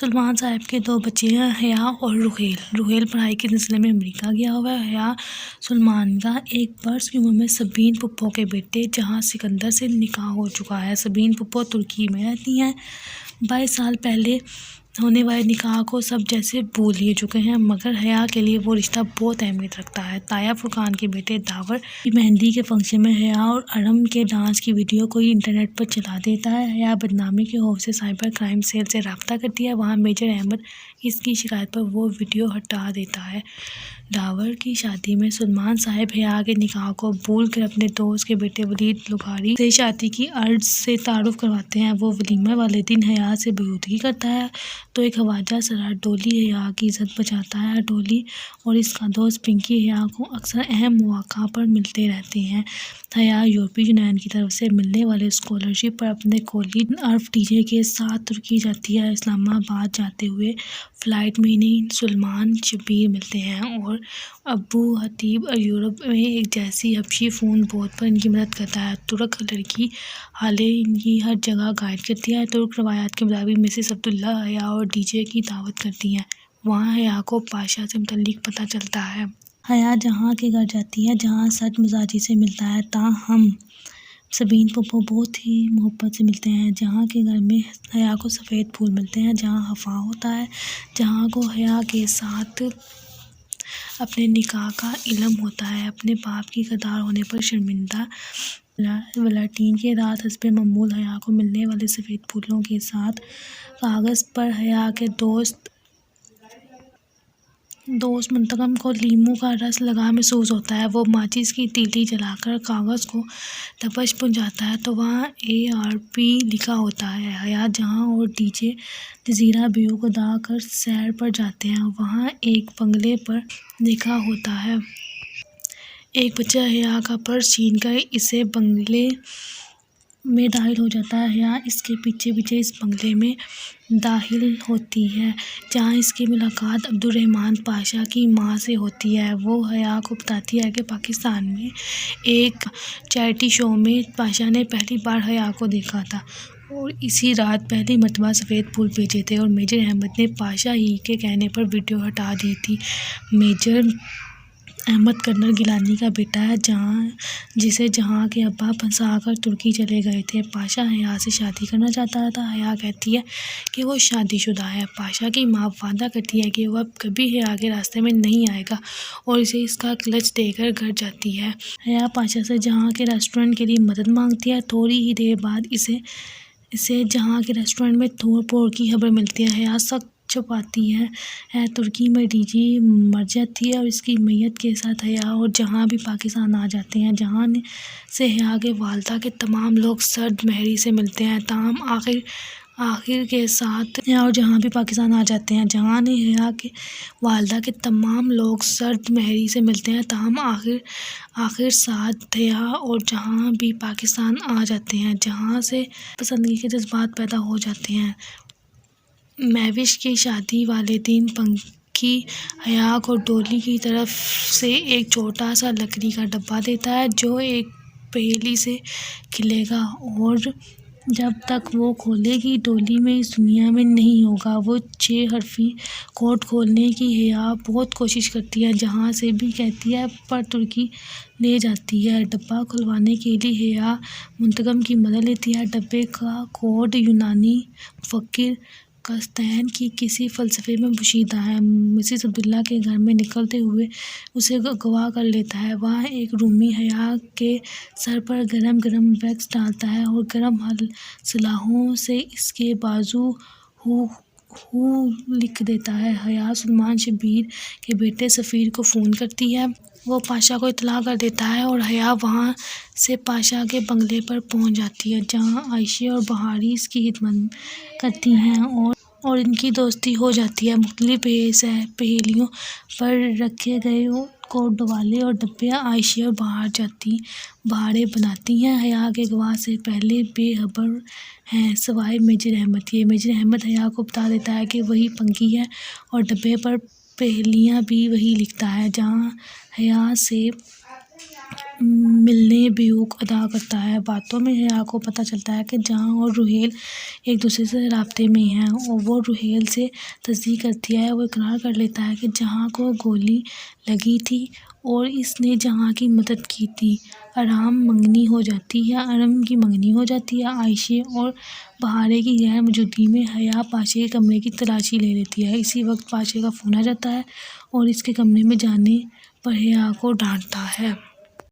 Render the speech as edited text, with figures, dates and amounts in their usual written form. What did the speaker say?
سلمان صاحب کے دو بچے ہیں، حیا اور رحیل۔ رحیل پڑھائی کے سلسلے میں امریکہ گیا ہوا ہے۔ حیا سلمان کا 1 برس کی عمر میں سبین پھپھو کے بیٹے جہاں سکندر سے نکاح ہو چکا ہے۔ سبین پھپھو ترکی میں رہتی ہیں۔ 22 سال پہلے ہونے والے نکاح کو سب جیسے بھول ہی چکے ہیں، مگر حیا کے لیے وہ رشتہ بہت اہمیت رکھتا ہے۔ تایا فرقان کے بیٹے داور کی مہندی کے فنکشن میں حیا اور ارم کے ڈانس کی ویڈیو کوئی انٹرنیٹ پر چلا دیتا ہے۔ حیا بدنامی کے خوف سے سائبر کرائم سیل سے رابطہ کرتی ہے، وہاں میجر احمد اس کی شکایت پر وہ ویڈیو ہٹا دیتا ہے۔ داور کی شادی میں سلمان صاحب حیا کے نکاح کو بھول کر اپنے دوست کے بیٹے ولید لغاری سے شادی کی عرض سے تعارف کرواتے ہیں۔ وہ ولیمہ والے دن حیا سے بیہودگی کرتا ہے تو ایک خواجہ سرار ڈولی حیا کی عزت بچاتا ہے۔ ڈولی اور اس کا دوست پنکی حیا کو اکثر اہم مواقع پر ملتے رہتے ہیں۔ حیا یورپی یونین کی طرف سے ملنے والے اسکالرشپ پر اپنے کالج عرف ڈی جے کے ساتھ ترکی جاتی ہے۔ اسلام آباد جاتے ہوئے فلائٹ میں انہیں سلمان شبیر ملتے ہیں اور ابو حتیب یورپ میں ایک جیسی حبشی فون بوت پر ان کی مدد کرتا ہے۔ ترک لڑکی حالے ان کی ہر جگہ گائیڈ کرتی ہے۔ ترک روایات کے مطابق مسز عبداللہ حیا اور ڈی جے کی دعوت کرتی ہیں۔ وہاں حیا کو پاشا سے متعلق پتہ چلتا ہے۔ حیا جہاں کے گھر جاتی ہے جہاں سچ مزاجی سے ملتا ہے، تاہم سبین پھپھو بہت ہی محبت سے ملتے ہیں۔ جہاں کے گھر میں حیا کو سفید پھول ملتے ہیں، جہاں حفا ہوتا ہے، جہاں کو حیا کے ساتھ اپنے نکاح کا علم ہوتا ہے، اپنے باپ کی غدار ہونے پر شرمندہ۔ ویلنٹائن کی رات حسب معمول حیا کو ملنے والے سفید پھولوں کے ساتھ کاغذ پر حیا کے دوست منتقم کو لیموں کا رس لگا محسوس ہوتا ہے۔ وہ ماچس کی تیلی جلا کر کاغذ کو تپش پہنچاتا ہے تو وہاں ARP لکھا ہوتا ہے۔ حیا جہاں اور ڈی جے جزیرہ ویو کو داغ کر سیر پر جاتے ہیں، وہاں ایک بنگلے پر لکھا ہوتا ہے۔ ایک بچہ حیا کا پرس چھین کر اسے بنگلے میں داخل ہو جاتا ہے۔ حیا اس کے پیچھے پیچھے اس بنگلے میں داخل ہوتی ہے جہاں اس کی ملاقات عبدالرحمن پاشا کی ماں سے ہوتی ہے۔ وہ حیا کو بتاتی ہے کہ پاکستان میں ایک چیریٹی شو میں پاشا نے پہلی بار حیا کو دیکھا تھا اور اسی رات پہلی مرتبہ سفید پھول بھیجے تھے اور میجر احمد نے پاشا ہی کے کہنے پر ویڈیو ہٹا دی تھی۔ میجر احمد کرنل گیلانی کا بیٹا ہے جسے جہاں کے ابا پھنسا کر ترکی چلے گئے تھے۔ پاشا حیا سے شادی کرنا چاہتا تھا۔ حیا کہتی ہے کہ وہ شادی شدہ ہے۔ پاشا کی ماں وعدہ کرتی ہے کہ وہ اب کبھی حیا کے راستے میں نہیں آئے گا اور اسے اس کا کلچ دے کر گھر جاتی ہے۔ حیا پاشا سے جہاں کے ریسٹورنٹ کے لیے مدد مانگتی ہے۔ تھوڑی ہی دیر بعد اسے جہاں کے ریسٹورنٹ میں توڑ پھوڑ کی خبر ملتی ہے۔ حیا سخت چھپاتی ہے۔ ترکی میں ڈی جی مر جاتی ہے اور اس کی میت کے ساتھ حیا اور جہاں بھی پاکستان آ جاتے ہیں۔ جہاں سے حیا کے والدہ کے تمام لوگ سرد مہری سے ملتے ہیں، تاہم آخر کے ساتھ حیا اور جہاں بھی پاکستان آ جاتے ہیں۔ جہاں نے حیا کے والدہ کے تمام لوگ سرد مہری سے ملتے ہیں، تاہم آخر ساتھ حیا اور جہاں بھی پاکستان آ جاتے ہیں۔ جہاں سے پسندگی کے جذبات پیدا ہو جاتے ہیں۔ مہوش کی شادی والے دن پنکی حیا کو ڈولی کی طرف سے ایک چھوٹا سا لکڑی کا ڈبہ دیتا ہے جو ایک پہیلی سے کھلے گا اور جب تک وہ کھولے گی ڈولی میں اس دنیا میں نہیں ہوگا۔ وہ 6 حرفی کوڈ کھولنے کی حیا بہت کوشش کرتی ہے، جہاں سے بھی کہتی ہے پر ترکی لے جاتی ہے۔ ڈبہ کھلوانے کے لیے حیا منتقم کی مدد لیتی ہے۔ ڈبے کا کوڈ یونانی مفکر قسطنطین کے کسی فلسفے میں پوشیدہ ہے۔ مسز عبداللہ کے گھر میں نکلتے ہوئے اسے اغوا کر لیتا ہے۔ وہاں ایک رومی حیا کے سر پر گرم گرم ویکس ڈالتا ہے اور گرم سلاخوں سے اس کے بازو ہو لکھ دیتا ہے۔ حیا سلمان شبیر کے بیٹے سفیر کو فون کرتی ہے۔ وہ پاشا کو اطلاع کر دیتا ہے اور حیا وہاں سے پاشا کے بنگلے پر پہنچ جاتی ہے جہاں عائشہ اور بہاری اس کی خدمت کرتی ہیں اور ان کی دوستی ہو جاتی ہے۔ مختلف پہیلیوں پر رکھے گئے کوڈ والے اور ڈبے عائشہ اور بہاریں بناتی ہیں۔ حیا کے گواہ سے پہلے بے خبر ہیں سوائے میجر احمد کے۔ میجر احمد حیا کو بتا دیتا ہے کہ وہی پنکی ہے اور ڈبے پر پہیلیاں بھی وہی لکھتا ہے۔ جہاں حیا سے ملنے بیوق ادا کرتا ہے۔ باتوں میں حیا کو پتہ چلتا ہے کہ جہاں اور روحیل ایک دوسرے سے رابطے میں ہیں، اور وہ روحیل سے تصدیق کرتی ہے۔ وہ اقرار کر لیتا ہے کہ جہاں کو گولی لگی تھی اور اس نے جہاں کی مدد کی تھی۔ ارم کی منگنی ہو جاتی ہے۔ عائشہ اور بہارے کی غیر موجودگی میں حیا پاشا کے کمرے کی تلاشی لے لیتی ہے۔ اسی وقت پاشا کا فون آ جاتا ہے اور اس کے کمرے میں جانے پر حیا کو ڈانٹتا ہے۔